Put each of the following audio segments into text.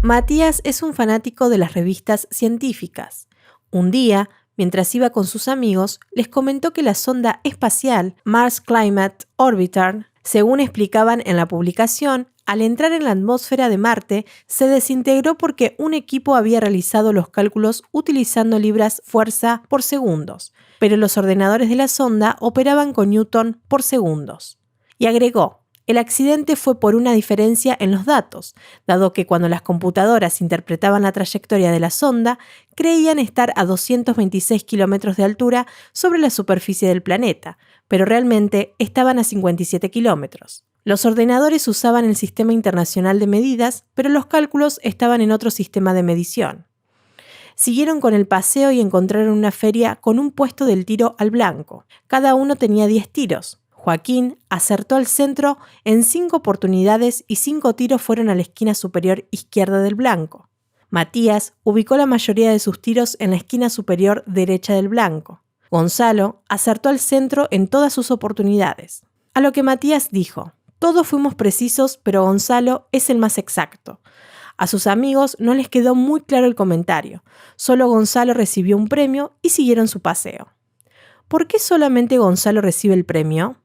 Matías es un fanático de las revistas científicas. Un día, mientras iba con sus amigos, les comentó que la sonda espacial Mars Climate Orbiter, según explicaban en la publicación, al entrar en la atmósfera de Marte, se desintegró porque un equipo había realizado los cálculos utilizando libras fuerza por segundos, pero los ordenadores de la sonda operaban con Newton por segundos. Y agregó: el accidente fue por una diferencia en los datos, dado que cuando las computadoras interpretaban la trayectoria de la sonda, creían estar a 226 kilómetros de altura sobre la superficie del planeta, pero realmente estaban a 57 kilómetros. Los ordenadores usaban el Sistema Internacional de Medidas, pero los cálculos estaban en otro sistema de medición. Siguieron con el paseo y encontraron una feria con un puesto del tiro al blanco. Cada uno tenía 10 tiros. Joaquín acertó al centro en 5 oportunidades y 5 tiros fueron a la esquina superior izquierda del blanco. Matías ubicó la mayoría de sus tiros en la esquina superior derecha del blanco. Gonzalo acertó al centro en todas sus oportunidades. A lo que Matías dijo: todos fuimos precisos, pero Gonzalo es el más exacto. A sus amigos no les quedó muy claro el comentario. Solo Gonzalo recibió un premio y siguieron su paseo. ¿Por qué solamente Gonzalo recibe el premio?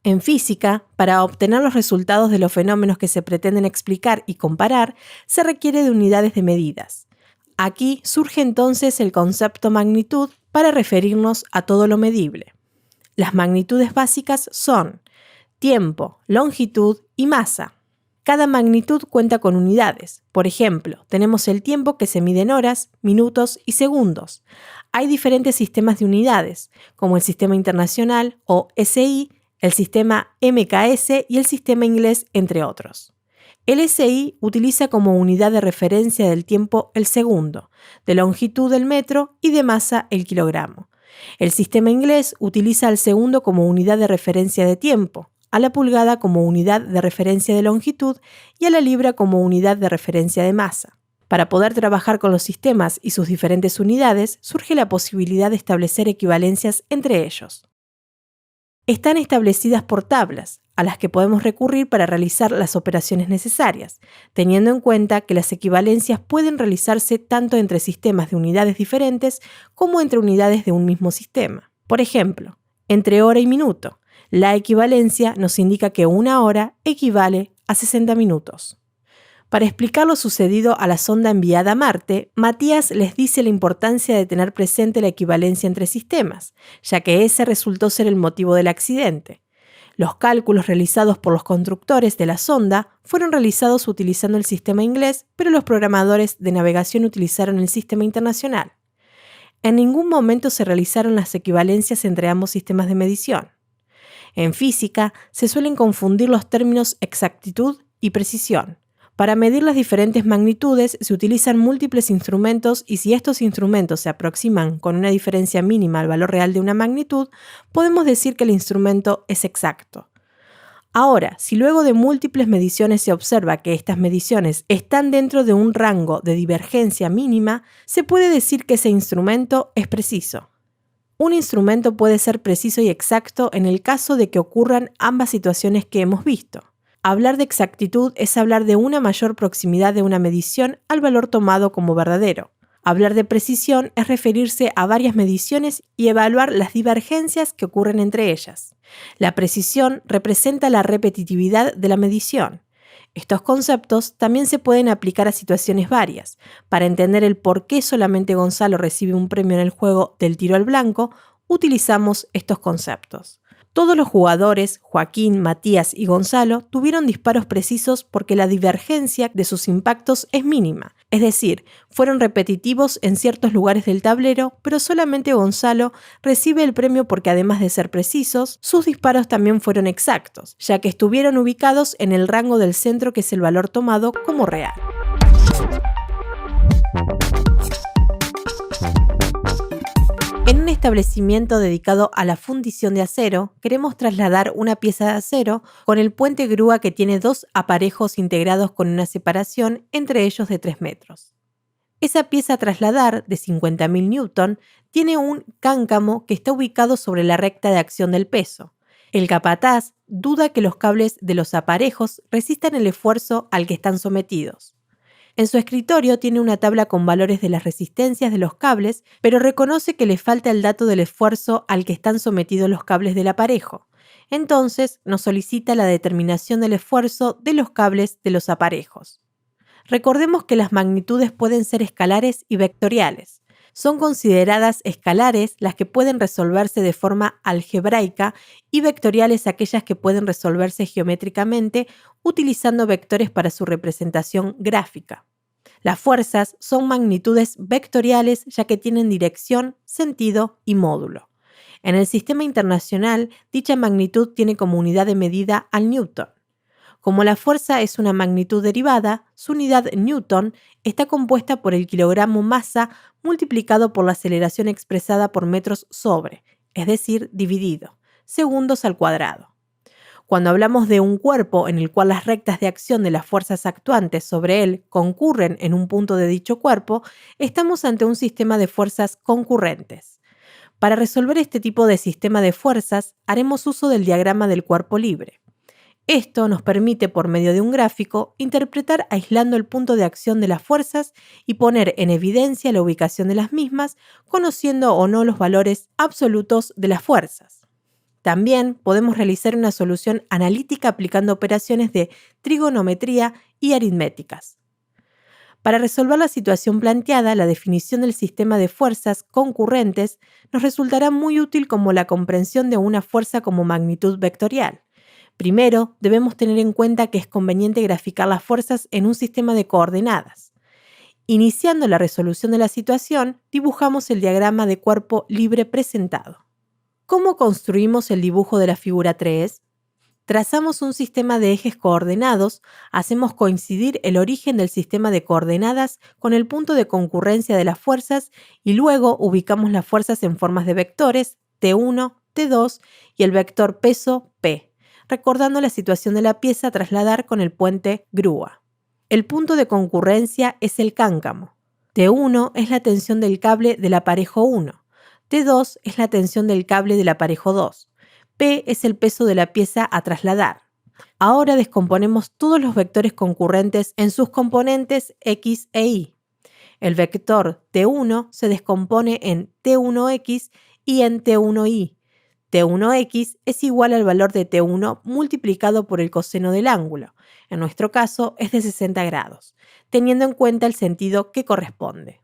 En física, para obtener los resultados de los fenómenos que se pretenden explicar y comparar, se requiere de unidades de medidas. Aquí surge entonces el concepto magnitud para referirnos a todo lo medible. Las magnitudes básicas son tiempo, longitud y masa. Cada magnitud cuenta con unidades. Por ejemplo, tenemos el tiempo que se mide en horas, minutos y segundos. Hay diferentes sistemas de unidades, como el Sistema Internacional o SI, el Sistema MKS y el Sistema Inglés, entre otros. El SI utiliza como unidad de referencia del tiempo el segundo, de longitud el metro y de masa el kilogramo. El Sistema Inglés utiliza al segundo como unidad de referencia de tiempo, a la pulgada como unidad de referencia de longitud y a la libra como unidad de referencia de masa. Para poder trabajar con los sistemas y sus diferentes unidades, surge la posibilidad de establecer equivalencias entre ellos. Están establecidas por tablas, a las que podemos recurrir para realizar las operaciones necesarias, teniendo en cuenta que las equivalencias pueden realizarse tanto entre sistemas de unidades diferentes como entre unidades de un mismo sistema. Por ejemplo, entre hora y minuto, la equivalencia nos indica que una hora equivale a 60 minutos. Para explicar lo sucedido a la sonda enviada a Marte, Matías les dice la importancia de tener presente la equivalencia entre sistemas, ya que ese resultó ser el motivo del accidente. Los cálculos realizados por los constructores de la sonda fueron realizados utilizando el sistema inglés, pero los programadores de navegación utilizaron el sistema internacional. En ningún momento se realizaron las equivalencias entre ambos sistemas de medición. En física, se suelen confundir los términos exactitud y precisión. Para medir las diferentes magnitudes se utilizan múltiples instrumentos y si estos instrumentos se aproximan con una diferencia mínima al valor real de una magnitud, podemos decir que el instrumento es exacto. Ahora, si luego de múltiples mediciones se observa que estas mediciones están dentro de un rango de divergencia mínima, se puede decir que ese instrumento es preciso. Un instrumento puede ser preciso y exacto en el caso de que ocurran ambas situaciones que hemos visto. Hablar de exactitud es hablar de una mayor proximidad de una medición al valor tomado como verdadero. Hablar de precisión es referirse a varias mediciones y evaluar las divergencias que ocurren entre ellas. La precisión representa la repetitividad de la medición. Estos conceptos también se pueden aplicar a situaciones varias. Para entender el por qué solamente Gonzalo recibe un premio en el juego del tiro al blanco, utilizamos estos conceptos. Todos los jugadores, Joaquín, Matías y Gonzalo, tuvieron disparos precisos porque la divergencia de sus impactos es mínima. Es decir, fueron repetitivos en ciertos lugares del tablero, pero solamente Gonzalo recibe el premio porque además de ser precisos, sus disparos también fueron exactos, ya que estuvieron ubicados en el rango del centro que es el valor tomado como real. En un establecimiento dedicado a la fundición de acero, queremos trasladar una pieza de acero con el puente grúa que tiene 2 aparejos integrados con una separación entre ellos de 3 metros. Esa pieza a trasladar, de 50.000 newton, tiene un cáncamo que está ubicado sobre la recta de acción del peso. El capataz duda que los cables de los aparejos resistan el esfuerzo al que están sometidos. En su escritorio tiene una tabla con valores de las resistencias de los cables, pero reconoce que le falta el dato del esfuerzo al que están sometidos los cables del aparejo. Entonces, nos solicita la determinación del esfuerzo de los cables de los aparejos. Recordemos que las magnitudes pueden ser escalares y vectoriales. Son consideradas escalares las que pueden resolverse de forma algebraica y vectoriales aquellas que pueden resolverse geométricamente utilizando vectores para su representación gráfica. Las fuerzas son magnitudes vectoriales ya que tienen dirección, sentido y módulo. En el sistema internacional, dicha magnitud tiene como unidad de medida al newton. Como la fuerza es una magnitud derivada, su unidad newton está compuesta por el kilogramo masa multiplicado por la aceleración expresada por metros sobre, es decir, dividido, segundos al cuadrado. Cuando hablamos de un cuerpo en el cual las rectas de acción de las fuerzas actuantes sobre él concurren en un punto de dicho cuerpo, estamos ante un sistema de fuerzas concurrentes. Para resolver este tipo de sistema de fuerzas, haremos uso del diagrama del cuerpo libre. Esto nos permite, por medio de un gráfico, interpretar aislando el punto de acción de las fuerzas y poner en evidencia la ubicación de las mismas, conociendo o no los valores absolutos de las fuerzas. También podemos realizar una solución analítica aplicando operaciones de trigonometría y aritméticas. Para resolver la situación planteada, la definición del sistema de fuerzas concurrentes nos resultará muy útil como la comprensión de una fuerza como magnitud vectorial. Primero, debemos tener en cuenta que es conveniente graficar las fuerzas en un sistema de coordenadas. Iniciando la resolución de la situación, dibujamos el diagrama de cuerpo libre presentado. ¿Cómo construimos el dibujo de la figura 3? Trazamos un sistema de ejes coordenados, hacemos coincidir el origen del sistema de coordenadas con el punto de concurrencia de las fuerzas y luego ubicamos las fuerzas en formas de vectores T1, T2 y el vector peso P, recordando la situación de la pieza a trasladar con el puente grúa. El punto de concurrencia es el cáncamo. T1 es la tensión del cable del aparejo 1. T2 es la tensión del cable del aparejo 2. P es el peso de la pieza a trasladar. Ahora descomponemos todos los vectores concurrentes en sus componentes X e Y. El vector T1 se descompone en T1X y en T1Y. T1x es igual al valor de T1 multiplicado por el coseno del ángulo. En nuestro caso es de 60 grados, teniendo en cuenta el sentido que corresponde.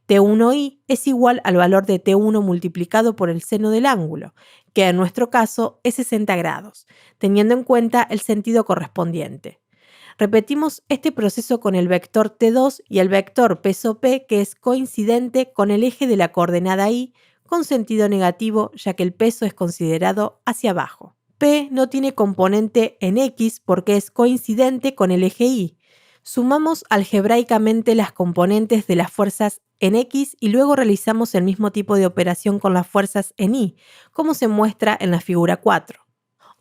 T1y es igual al valor de T1 multiplicado por el seno del ángulo, que en nuestro caso es 60 grados, teniendo en cuenta el sentido correspondiente. Repetimos este proceso con el vector T2 y el vector peso P, que es coincidente con el eje de la coordenada Y, con sentido negativo, ya que el peso es considerado hacia abajo. P no tiene componente en X porque es coincidente con el eje Y. Sumamos algebraicamente las componentes de las fuerzas en X y luego realizamos el mismo tipo de operación con las fuerzas en Y, como se muestra en la figura 4.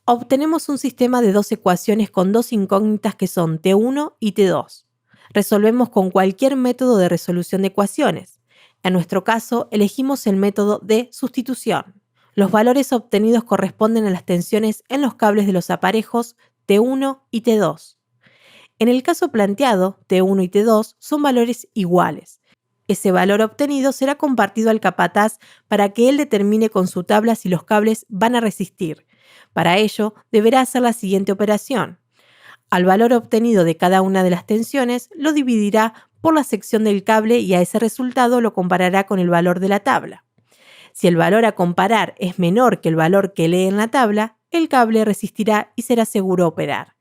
Obtenemos un sistema de dos ecuaciones con dos incógnitas que son T1 y T2. Resolvemos con cualquier método de resolución de ecuaciones. En nuestro caso, elegimos el método de sustitución. Los valores obtenidos corresponden a las tensiones en los cables de los aparejos T1 y T2. En el caso planteado, T1 y T2 son valores iguales. Ese valor obtenido será compartido al capataz para que él determine con su tabla si los cables van a resistir. Para ello, deberá hacer la siguiente operación. Al valor obtenido de cada una de las tensiones, lo dividirá por la sección del cable y a ese resultado lo comparará con el valor de la tabla. Si el valor a comparar es menor que el valor que lee en la tabla, el cable resistirá y será seguro operar.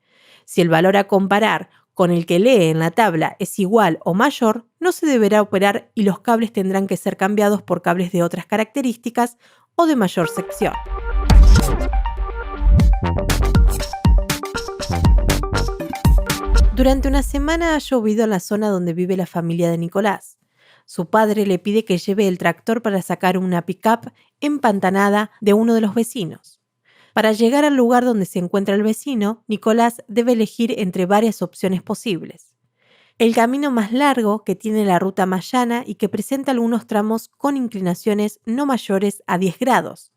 Si el valor a comparar con el que lee en la tabla es igual o mayor, no se deberá operar y los cables tendrán que ser cambiados por cables de otras características o de mayor sección. Durante una semana ha llovido en la zona donde vive la familia de Nicolás. Su padre le pide que lleve el tractor para sacar una pick-up empantanada de uno de los vecinos. Para llegar al lugar donde se encuentra el vecino, Nicolás debe elegir entre varias opciones posibles. El camino más largo, que tiene la ruta más llana y que presenta algunos tramos con inclinaciones no mayores a 10 grados.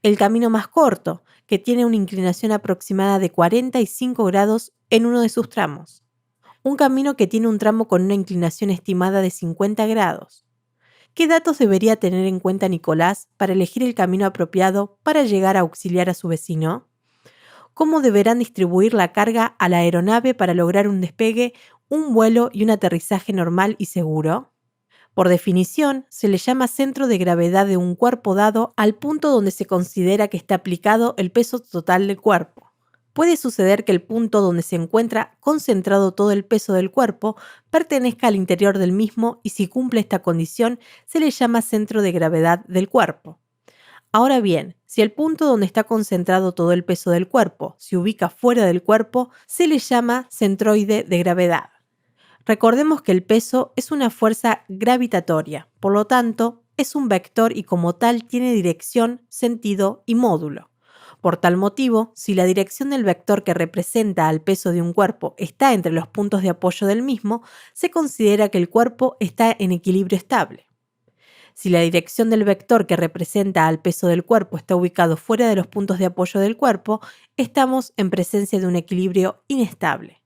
El camino más corto, que tiene una inclinación aproximada de 45 grados en uno de sus tramos. Un camino que tiene un tramo con una inclinación estimada de 50 grados. ¿Qué datos debería tener en cuenta Nicolás para elegir el camino apropiado para llegar a auxiliar a su vecino? ¿Cómo deberán distribuir la carga a la aeronave para lograr un despegue, un vuelo y un aterrizaje normal y seguro? Por definición, se le llama centro de gravedad de un cuerpo dado al punto donde se considera que está aplicado el peso total del cuerpo. Puede suceder que el punto donde se encuentra concentrado todo el peso del cuerpo pertenezca al interior del mismo y si cumple esta condición se le llama centro de gravedad del cuerpo. Ahora bien, si el punto donde está concentrado todo el peso del cuerpo se ubica fuera del cuerpo, se le llama centroide de gravedad. Recordemos que el peso es una fuerza gravitatoria, por lo tanto, es un vector y como tal tiene dirección, sentido y módulo. Por tal motivo, si la dirección del vector que representa al peso de un cuerpo está entre los puntos de apoyo del mismo, se considera que el cuerpo está en equilibrio estable. Si la dirección del vector que representa al peso del cuerpo está ubicado fuera de los puntos de apoyo del cuerpo, estamos en presencia de un equilibrio inestable.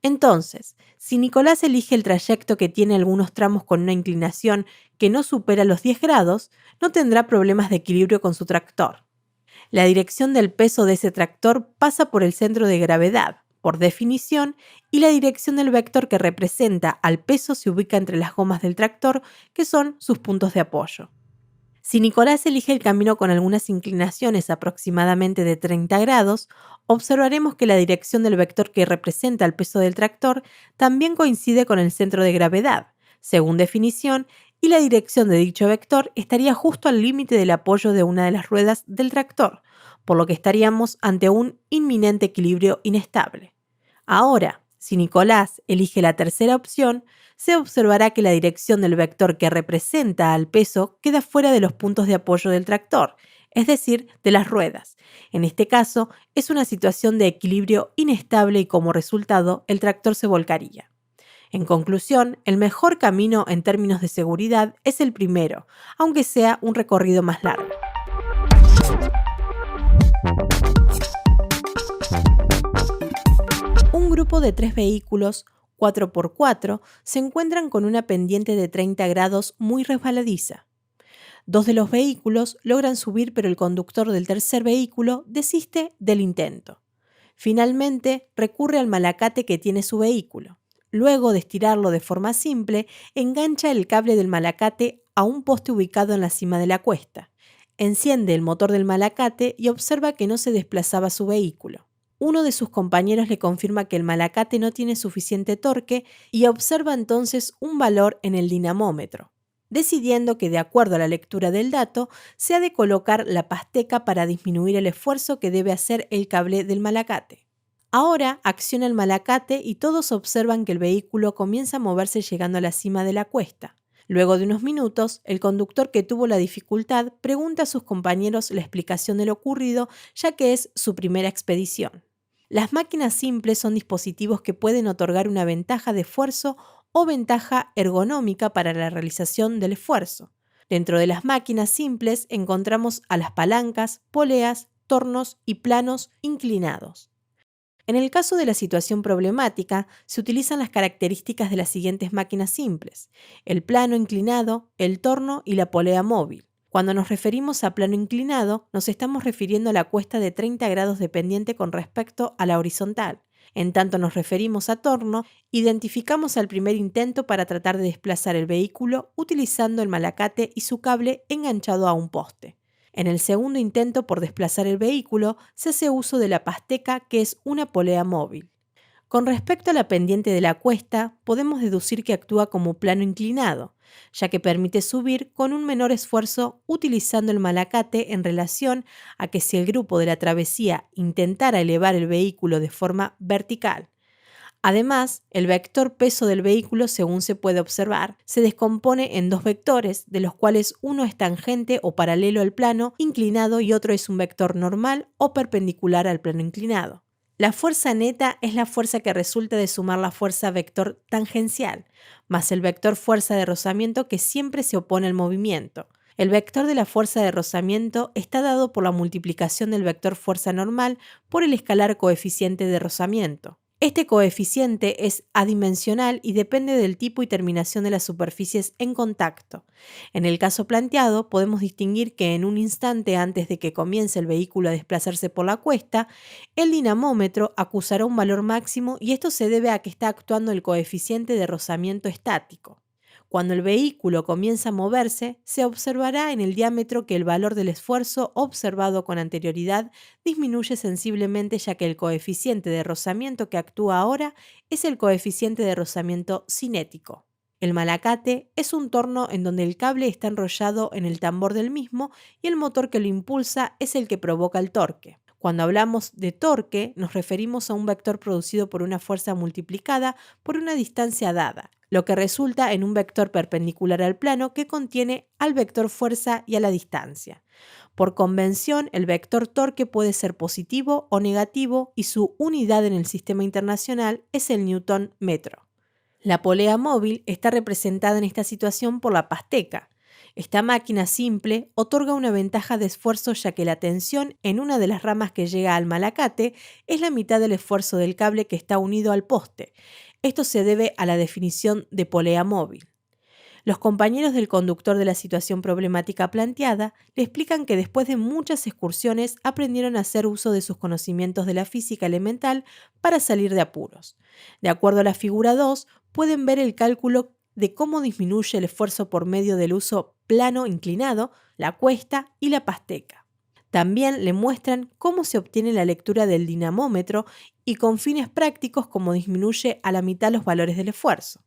Entonces, si Nicolás elige el trayecto que tiene algunos tramos con una inclinación que no supera los 10 grados, no tendrá problemas de equilibrio con su tractor. La dirección del peso de ese tractor pasa por el centro de gravedad, por definición, y la dirección del vector que representa al peso se ubica entre las gomas del tractor, que son sus puntos de apoyo. Si Nicolás elige el camino con algunas inclinaciones aproximadamente de 30 grados, observaremos que la dirección del vector que representa el peso del tractor también coincide con el centro de gravedad, según definición, y la dirección de dicho vector estaría justo al límite del apoyo de una de las ruedas del tractor, por lo que estaríamos ante un inminente equilibrio inestable. Ahora, si Nicolás elige la tercera opción, se observará que la dirección del vector que representa al peso queda fuera de los puntos de apoyo del tractor, es decir, de las ruedas. En este caso, es una situación de equilibrio inestable y como resultado, el tractor se volcaría. En conclusión, el mejor camino en términos de seguridad es el primero, aunque sea un recorrido más largo. Un grupo de 3 vehículos 4x4 se encuentran con una pendiente de 30 grados muy resbaladiza. 2 de los vehículos logran subir, pero el conductor del tercer vehículo desiste del intento. Finalmente, recurre al malacate que tiene su vehículo. Luego de estirarlo de forma simple, engancha el cable del malacate a un poste ubicado en la cima de la cuesta. Enciende el motor del malacate y observa que no se desplazaba su vehículo. Uno de sus compañeros le confirma que el malacate no tiene suficiente torque y observa entonces un valor en el dinamómetro, decidiendo que de acuerdo a la lectura del dato, se ha de colocar la pasteca para disminuir el esfuerzo que debe hacer el cable del malacate. Ahora acciona el malacate y todos observan que el vehículo comienza a moverse llegando a la cima de la cuesta. Luego de unos minutos, el conductor que tuvo la dificultad pregunta a sus compañeros la explicación de lo ocurrido, ya que es su primera expedición. Las máquinas simples son dispositivos que pueden otorgar una ventaja de esfuerzo o ventaja ergonómica para la realización del esfuerzo. Dentro de las máquinas simples encontramos a las palancas, poleas, tornos y planos inclinados. En el caso de la situación problemática, se utilizan las características de las siguientes máquinas simples: el plano inclinado, el torno y la polea móvil. Cuando nos referimos a plano inclinado, nos estamos refiriendo a la cuesta de 30 grados de pendiente con respecto a la horizontal. En tanto nos referimos a torno, identificamos al primer intento para tratar de desplazar el vehículo utilizando el malacate y su cable enganchado a un poste. En el segundo intento por desplazar el vehículo, se hace uso de la pasteca, que es una polea móvil. Con respecto a la pendiente de la cuesta, podemos deducir que actúa como plano inclinado, ya que permite subir con un menor esfuerzo utilizando el malacate en relación a que si el grupo de la travesía intentara elevar el vehículo de forma vertical. Además, el vector peso del vehículo, según se puede observar, se descompone en 2 vectores, de los cuales uno es tangente o paralelo al plano inclinado y otro es un vector normal o perpendicular al plano inclinado. La fuerza neta es la fuerza que resulta de sumar la fuerza vector tangencial, más el vector fuerza de rozamiento que siempre se opone al movimiento. El vector de la fuerza de rozamiento está dado por la multiplicación del vector fuerza normal por el escalar coeficiente de rozamiento. Este coeficiente es adimensional y depende del tipo y terminación de las superficies en contacto. En el caso planteado, podemos distinguir que en un instante antes de que comience el vehículo a desplazarse por la cuesta, el dinamómetro acusará un valor máximo y esto se debe a que está actuando el coeficiente de rozamiento estático. Cuando el vehículo comienza a moverse, se observará en el diámetro que el valor del esfuerzo observado con anterioridad disminuye sensiblemente, ya que el coeficiente de rozamiento que actúa ahora es el coeficiente de rozamiento cinético. El malacate es un torno en donde el cable está enrollado en el tambor del mismo y el motor que lo impulsa es el que provoca el torque. Cuando hablamos de torque, nos referimos a un vector producido por una fuerza multiplicada por una distancia dada, lo que resulta en un vector perpendicular al plano que contiene al vector fuerza y a la distancia. Por convención, el vector torque puede ser positivo o negativo y su unidad en el sistema internacional es el newton metro. La polea móvil está representada en esta situación por la pasteca. Esta máquina simple otorga una ventaja de esfuerzo, ya que la tensión en una de las ramas que llega al malacate es la mitad del esfuerzo del cable que está unido al poste. Esto se debe a la definición de polea móvil. Los compañeros del conductor de la situación problemática planteada le explican que después de muchas excursiones aprendieron a hacer uso de sus conocimientos de la física elemental para salir de apuros. De acuerdo a la figura 2, pueden ver el cálculo de cómo disminuye el esfuerzo por medio del uso plano inclinado, la cuesta y la pasteca. También le muestran cómo se obtiene la lectura del dinamómetro y con fines prácticos cómo disminuye a la mitad los valores del esfuerzo.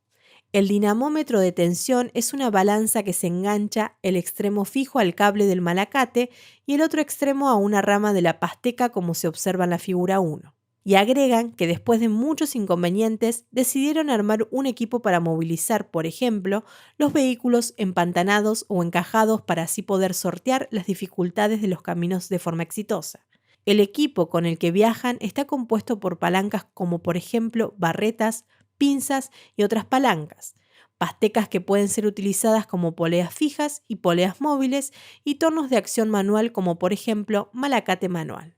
El dinamómetro de tensión es una balanza que se engancha el extremo fijo al cable del malacate y el otro extremo a una rama de la pasteca, como se observa en la figura 1. Y agregan que después de muchos inconvenientes decidieron armar un equipo para movilizar, por ejemplo, los vehículos empantanados o encajados para así poder sortear las dificultades de los caminos de forma exitosa. El equipo con el que viajan está compuesto por palancas como por ejemplo barretas, pinzas y otras palancas, pastecas que pueden ser utilizadas como poleas fijas y poleas móviles y tornos de acción manual como por ejemplo malacate manual.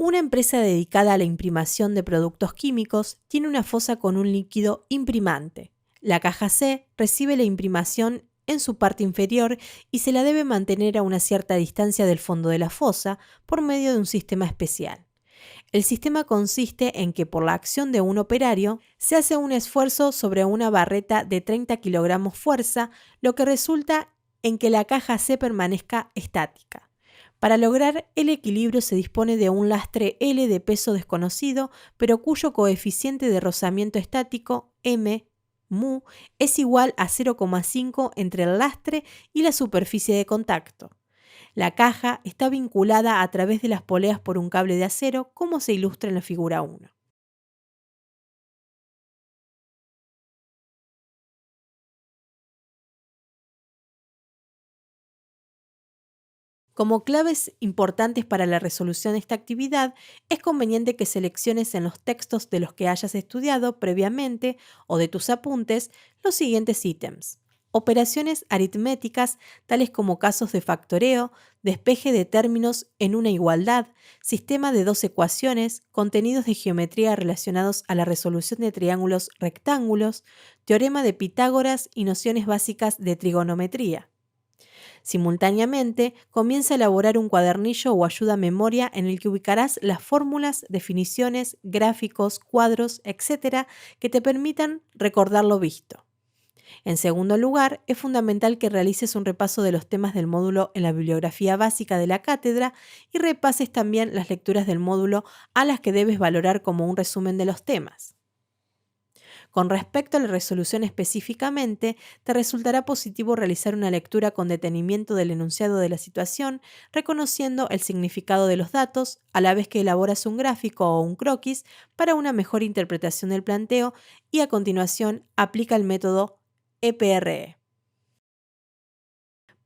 Una empresa dedicada a la imprimación de productos químicos tiene una fosa con un líquido imprimante. La caja C recibe la imprimación en su parte inferior y se la debe mantener a una cierta distancia del fondo de la fosa por medio de un sistema especial. El sistema consiste en que por la acción de un operario se hace un esfuerzo sobre una barreta de 30 kilogramos fuerza, lo que resulta en que la caja C permanezca estática. Para lograr el equilibrio se dispone de un lastre L de peso desconocido, pero cuyo coeficiente de rozamiento estático, mu, es igual a 0,5 entre el lastre y la superficie de contacto. La caja está vinculada a través de las poleas por un cable de acero, como se ilustra en la figura 1. Como claves importantes para la resolución de esta actividad, es conveniente que selecciones en los textos de los que hayas estudiado previamente o de tus apuntes los siguientes ítems. Operaciones aritméticas, tales como casos de factoreo, despeje de términos en una igualdad, sistema de dos ecuaciones, contenidos de geometría relacionados a la resolución de triángulos rectángulos, teorema de Pitágoras y nociones básicas de trigonometría. Simultáneamente, comienza a elaborar un cuadernillo o ayuda a memoria en el que ubicarás las fórmulas, definiciones, gráficos, cuadros, etc., que te permitan recordar lo visto. En segundo lugar, es fundamental que realices un repaso de los temas del módulo en la bibliografía básica de la cátedra y repases también las lecturas del módulo a las que debes valorar como un resumen de los temas. Con respecto a la resolución específicamente, te resultará positivo realizar una lectura con detenimiento del enunciado de la situación, reconociendo el significado de los datos, a la vez que elaboras un gráfico o un croquis para una mejor interpretación del planteo y a continuación aplica el método EPRE.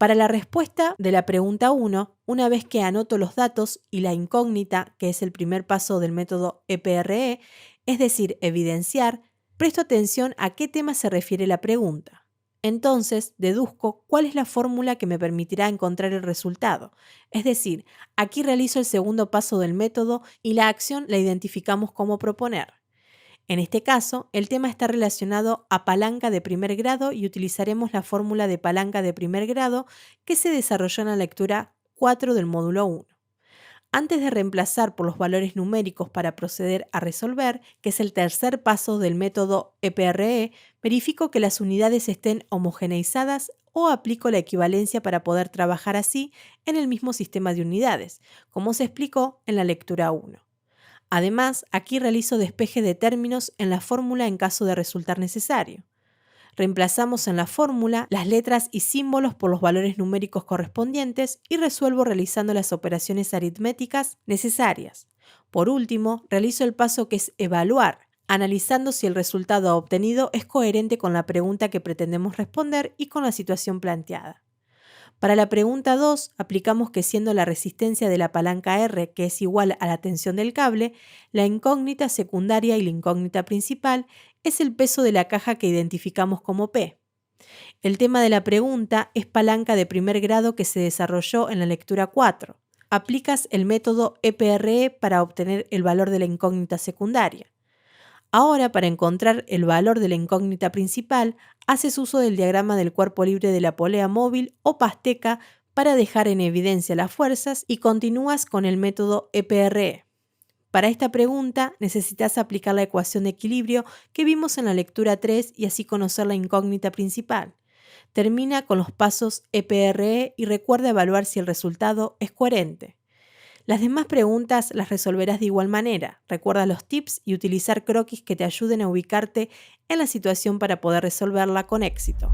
Para la respuesta de la pregunta 1, una vez que anoto los datos y la incógnita, que es el primer paso del método EPRE, es decir, evidenciar, presto atención a qué tema se refiere la pregunta. Entonces, deduzco cuál es la fórmula que me permitirá encontrar el resultado. Es decir, aquí realizo el segundo paso del método y la acción la identificamos como proponer. En este caso, el tema está relacionado a palanca de primer grado y utilizaremos la fórmula de palanca de primer grado que se desarrolló en la lectura 4 del módulo 1. Antes de reemplazar por los valores numéricos para proceder a resolver, que es el tercer paso del método EPRE, verifico que las unidades estén homogeneizadas o aplico la equivalencia para poder trabajar así en el mismo sistema de unidades, como se explicó en la lectura 1. Además, aquí realizo despeje de términos en la fórmula en caso de resultar necesario. Reemplazamos en la fórmula las letras y símbolos por los valores numéricos correspondientes y resuelvo realizando las operaciones aritméticas necesarias. Por último, realizo el paso que es evaluar, analizando si el resultado obtenido es coherente con la pregunta que pretendemos responder y con la situación planteada. Para la pregunta 2, aplicamos que siendo la resistencia de la palanca R, que es igual a la tensión del cable, la incógnita secundaria y la incógnita principal es el peso de la caja que identificamos como P. El tema de la pregunta es palanca de primer grado que se desarrolló en la lectura 4. Aplicas el método EPRE para obtener el valor de la incógnita secundaria. Ahora, para encontrar el valor de la incógnita principal, haces uso del diagrama del cuerpo libre de la polea móvil o pasteca para dejar en evidencia las fuerzas y continúas con el método EPRE. Para esta pregunta necesitas aplicar la ecuación de equilibrio que vimos en la lectura 3 y así conocer la incógnita principal. Termina con los pasos EPRE y recuerda evaluar si el resultado es coherente. Las demás preguntas las resolverás de igual manera. Recuerda los tips y utilizar croquis que te ayuden a ubicarte en la situación para poder resolverla con éxito.